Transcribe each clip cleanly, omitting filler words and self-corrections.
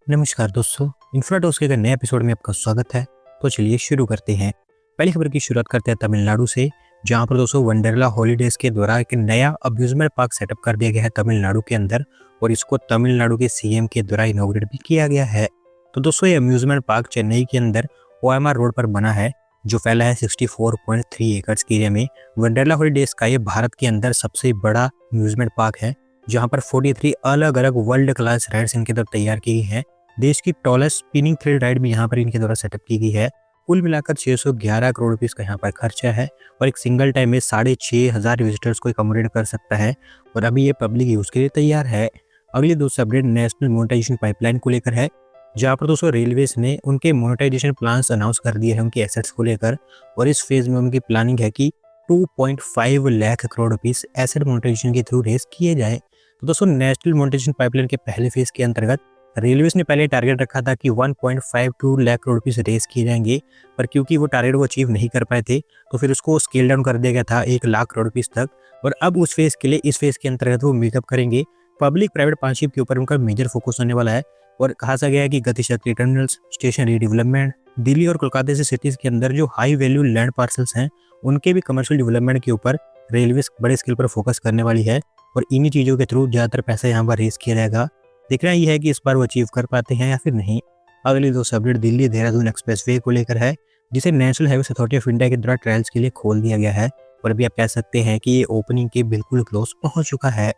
नमस्कार दोस्तों, इन्फ्राटॉक्स के एक नए एपिसोड में आपका स्वागत है। तो चलिए शुरू करते हैं। पहली खबर की शुरुआत करते हैं तमिलनाडु से, जहां पर दोस्तों वंडरला हॉलीडेज के द्वारा एक नया अम्यूजमेंट पार्क सेटअप कर दिया गया है तमिलनाडु के अंदर, और इसको तमिलनाडु के सीएम के द्वारा इनॉग्रेट भी किया गया है। तो दोस्तों ये अम्यूजमेंट पार्क चेन्नई के अंदर OMR रोड पर बना है, जो फैला है 64.3 एकड़ के एरिया में। वंडरला हॉलीडेज का ये भारत के अंदर सबसे बड़ा अम्यूजमेंट पार्क है, जहां पर 43 अलग अलग वर्ल्ड क्लास राइड्स इनके द्वारा तैयार की गई है। देश की टॉलेस्ट स्पिनिंग थ्रिल राइड भी यहाँ पर इनके द्वारा सेटअप की गई है। कुल मिलाकर 611 करोड़ रुपीस का यहाँ पर खर्चा है, और एक सिंगल टाइम में 6,500 विजिटर्स को अकोमोडेट कर सकता है, और अभी ये पब्लिक यूज के लिए तैयार है। अगली दोस्तों अपडेट नेशनल मोनेटाइजेशन पाइपलाइन को लेकर है, जहाँ पर दोस्तों रेलवेज ने उनके मोनेटाइजेशन प्लान्स अनाउंस कर दिए हैं उनके एसेट्स को लेकर, और इस फेज में उनकी प्लानिंग है कि 2.5 lakh crore rupees asset monetisation के थ्रू रेस किए जाए। तो दोस्तों नेशनल मोनेटाइजेशन पाइपलाइन के पहले फेज के अंतर्गत रेलवेज ने पहले टारगेट रखा था कि 1.52 लाख करोड़ रुपीस रेस किए जाएंगे, पर क्योंकि वो टारगेट वो अचीव नहीं कर पाए थे, तो फिर उसको स्केल डाउन कर दिया गया था 1 लाख करोड़ रुपीस तक। और अब उस फेज के लिए इस फेज के अंतर्गत वो मेकअप करेंगे। पब्लिक प्राइवेट पार्टनरशिप के ऊपर उनका मेजर फोकस होने वाला है, और कहा गया है कि Gatishakti terminals, station redevelopment, Delhi और कोलकाता जैसे सिटीज के अंदर जो हाई वैल्यू लैंड पार्सल्स हैं, उनके भी कमर्शियल डेवलपमेंट के ऊपर रेलवे बड़े स्केल पर फोकस करने वाली है, और इन्हीं चीज़ों के थ्रू ज़्यादातर पैसा यहाँ पर रेस किया जाएगा। देखना ये है कि इस बार वो अचीव कर पाते हैं या फिर नहीं। अगली दो अपडेट दिल्ली देहरादून एक्सप्रेसवे को लेकर है, जिसे national highway authority of India के द्वारा ट्रायल्स के लिए खोल दिया गया है, और अभी आप कह सकते हैं कि ये ओपनिंग के बिल्कुल क्लोज पहुंच चुका है।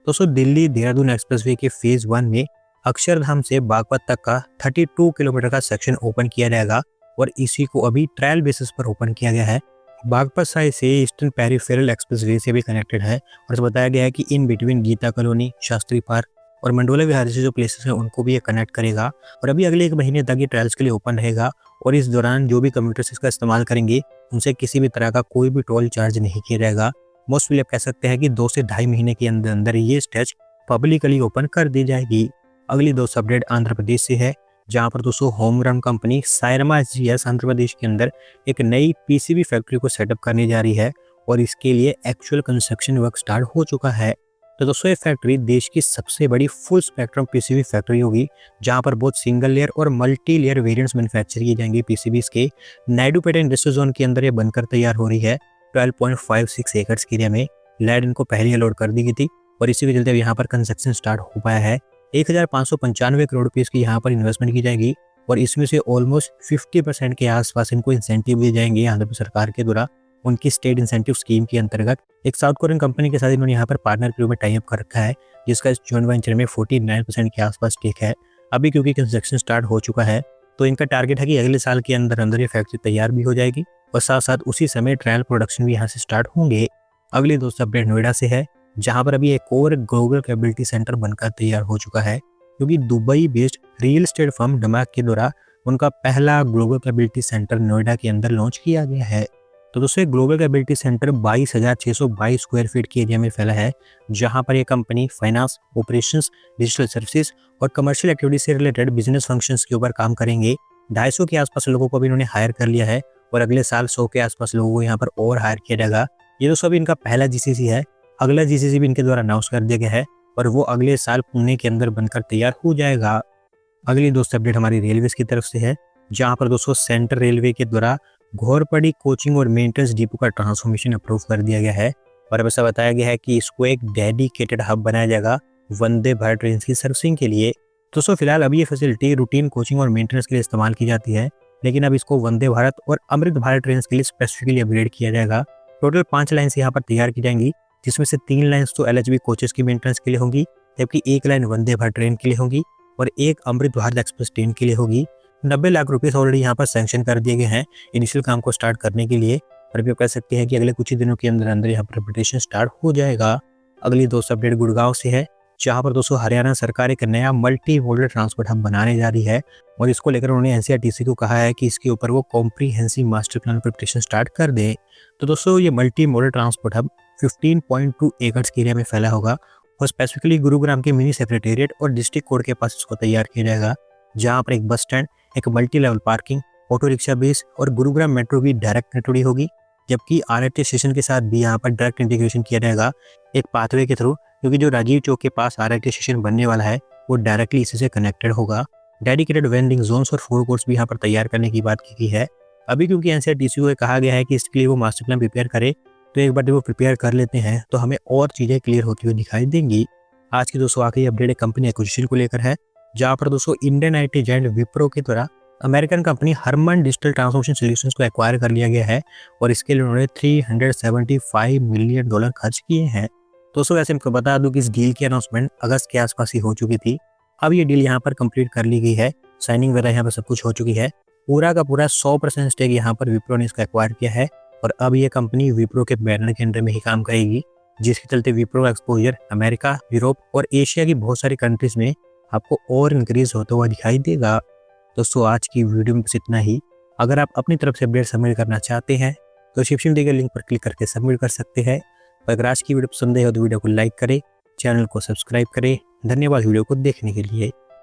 दोस्तों दिल्ली देहरादून एक्सप्रेसवे के फेज 1 में अक्षरधाम से बागपत तक का 32 किलोमीटर का सेक्शन ओपन किया जाएगा, और इसी को अभी ट्रायल बेसिस पर ओपन किया गया है। बागपत साइड से ईस्टर्न पेरिफेरल एक्सप्रेसवे से भी कनेक्टेड है, और बताया गया है कि in between Geeta colony, Shastri park और मंडोला विहार जैसे जो प्लेसेस हैं उनको भी ये कनेक्ट करेगा। और अभी अगले 1 महीने तक ये ट्रायल्स के लिए ओपन रहेगा, और इस दौरान जो भी कम्यूटर्स इसका इस्तेमाल करेंगे उनसे किसी भी तरह का कोई भी टोल चार्ज नहीं किया जाएगा। मोस्टली आप कह सकते हैं कि 2 से ढाई महीने के अंदर अंदर ये स्टेज पब्लिकली ओपन कर दी जाएगी। अगली दोस्तों अपडेट आंध्र प्रदेश से है, जहां पर दोस्तों home ground company Syrma SGS Andhra Pradesh के अंदर एक नई PCB फैक्ट्री को सेटअप करने जा रही है, और इसके लिए एक्चुअल कंस्ट्रक्शन वर्क स्टार्ट हो चुका है। तो दोस्तों ये फैक्ट्री देश की सबसे बड़ी फुल स्पेक्ट्रम PCB फैक्ट्री होगी, जहां पर बहुत सिंगल लेयर और मल्टी लेयर वेरिएंट्स मैन्युफैक्चर किए जाएंगे PCBs के। नायडूपेटा इंडस्ट्रियल जोन के अंदर ये बनकर तैयार हो रही है। 12.56 एकड़ के एरिया में लैंड इनको पहले अलॉट कर दी गई थी, और इसी के चलते अब यहाँ पर कंस्ट्रक्शन स्टार्ट हो पाया है। 1,595 करोड़ रुपीस की यहाँ पर इन्वेस्टमेंट की जाएगी, और इसमें से ऑलमोस्ट 50% के आसपास इनको इंसेंटिव दिए जाएंगे आंध्र प्रदेश सरकार के द्वारा उनकी स्टेट इंसेंटिव स्कीम के अंतर्गत। एक साउथ कोरियन कंपनी के साथ इन्होंने यहाँ पर पार्टनर के रूप में टाई अप कर रखा है, जिसका इस जॉइंट वेंचर में 49% के आसपास स्टेक है। अभी क्योंकि कंस्ट्रक्शन स्टार्ट हो चुका है, तो इनका टारगेट है कि अगले साल के अंदर अंदर ये फैक्ट्री तैयार भी हो जाएगी, और साथ साथ उसी समय ट्रायल प्रोडक्शन भी यहाँ से स्टार्ट होंगे। अगली दोस्तों अपडेट नोएडा से है, जहाँ पर अभी एक और ग्लोबल कैपेबिलिटी सेंटर बनकर तैयार हो चुका है, क्योंकि Dubai based real estate firm Damac के द्वारा उनका पहला ग्लोबल कैपेबिलिटी सेंटर नोएडा के अंदर लॉन्च किया गया है। तो दोस्तों global capability centre 22,622 square feet के एरिया में फैला है, जहां पर यह company finance, operations, digital services और कमर्शियल एक्टिविटी से रिलेटेड बिजनेस फंक्शंस के ऊपर काम करेंगे। 250 के आसपास लोगों को भी इन्होंने हायर कर लिया है, और अगले साल 100 के आसपास लोगों को यहाँ पर और हायर किया जाएगा। ये दोस्तों अभी इनका पहला GCC है, अगला GCC भी इनके द्वारा अनाउंस कर दिया गया है, और वो अगले साल पुणे के अंदर बनकर तैयार हो जाएगा। अगली दोस्तों अपडेट हमारी रेलवेज की तरफ से है, जहां पर दोस्तों सेंट्रल रेलवे के द्वारा घोरपड़ी कोचिंग और मेंटेनेंस डिपो का ट्रांसफॉर्मेशन अप्रूव कर दिया गया है, और अब ऐसा बताया गया है कि इसको एक डेडिकेटेड हब बनाया जाएगा वंदे भारत ट्रेन की सर्विसिंग के लिए। दोस्तों फिलहाल अभी ये फैसिलिटी रूटीन कोचिंग और मेंटेनेंस के लिए इस्तेमाल की जाती है, लेकिन अब इसको वंदे भारत और अमृत भारत ट्रेन के लिए स्पेसिफिकली अपग्रेड किया जाएगा। टोटल 5 लाइन्स यहाँ पर तैयार की जाएंगी, जिसमें से 3 लाइन्स तो LHB कोचेस की मेंटेनेंस के लिए होंगी, जबकि 1 लाइन वंदे भारत ट्रेन के लिए होगी, और 1 अमृत भारत एक्सप्रेस ट्रेन के लिए होगी। 90 लाख रुपीस ऑलरेडी यहाँ पर सैंक्शन कर दिए गए हैं इनिशियल काम को स्टार्ट करने के लिए, और अभी आप कह सकते हैं कि अगले कुछ ही दिनों के अंदर अंदर यहाँ पर प्रिपरेशन स्टार्ट हो जाएगा। अगली दोस्तों अपडेट गुड़गांव से है, जहाँ पर दोस्तों हरियाणा सरकार एक नया मल्टी मॉडल ट्रांसपोर्ट हब बनाने जा रही है, और इसको लेकर उन्होंने NCRTC को कहा है कि इसके ऊपर वो comprehensive master plan preparation start कर दे। तो दोस्तों ये मल्टी मॉडल ट्रांसपोर्ट हब 15.2 एकड़ के एरिया में फैला होगा, और स्पेसिफिकली गुरुग्राम के मिनी सेक्रेटेरिएट और डिस्ट्रिक्ट कोर्ट के पास इसको तैयार किया जाएगा, जहाँ पर एक बस स्टैंड, एक multi level parking, auto rickshaw base और गुरुग्राम मेट्रो की डायरेक्ट कनेक्टिविटी होगी, जबकि RRT स्टेशन के साथ भी यहाँ पर डायरेक्ट इंटीग्रेशन किया जाएगा एक पाथवे के थ्रू, क्योंकि जो राजीव चौक के पास RRT स्टेशन बनने वाला है वो डायरेक्टली इसी से कनेक्टेड होगा। डेडिकेटेड वेंडिंग जोन्स और फूड कोर्ट्स भी यहाँ पर तैयार करने की बात की गई है। अभी क्योंकि एनसीआरटीसी को कहा गया है कि इसके लिए वो मास्टर प्लान प्रिपेयर करे, तो एक बार जब वो प्रिपेयर कर लेते हैं तो हमें और चीज़ें क्लियर होती हुई दिखाई देंगी। आज की दोस्तों आखिरी अपडेट एक कंपनी एक्विजिशन को लेकर है, जहाँ पर दोस्तों इंडियन IT जायंट विप्रो के द्वारा American company Harman digital transformation solutions को एक्वायर कर लिया गया है और इसके लिए उन्होंने $375 मिलियन खर्च किए हैं। दोस्तों वैसे आपको बता दूं कि इस डील की अनाउंसमेंट अगस्त के आसपास ही हो चुकी थी। अब ये डील यहाँ पर कंप्लीट कर ली गई है, साइनिंग वगैरह यहाँ पर सब कुछ हो चुकी है। पूरा का पूरा 100% स्टेक यहाँ पर विप्रो ने इसका एक्वायर किया है और अब ये कंपनी विप्रो के बैनर के अंडर में ही काम करेगी, जिसके चलते विप्रो का एक्सपोजर अमेरिका, यूरोप और एशिया की बहुत सारी कंट्रीज में आपको और इंक्रीज होता हुआ दिखाई देगा। दोस्तों आज की वीडियो में बस इतना ही। अगर आप अपनी तरफ से अपडेट सबमिट करना चाहते हैं तो डिस्क्रिप्शन में दिए गए लिंक पर क्लिक करके सबमिट कर सकते हैं। और अगर आज की वीडियो पसंद है तो वीडियो को लाइक करें, चैनल को सब्सक्राइब करें। धन्यवाद वीडियो को देखने के लिए।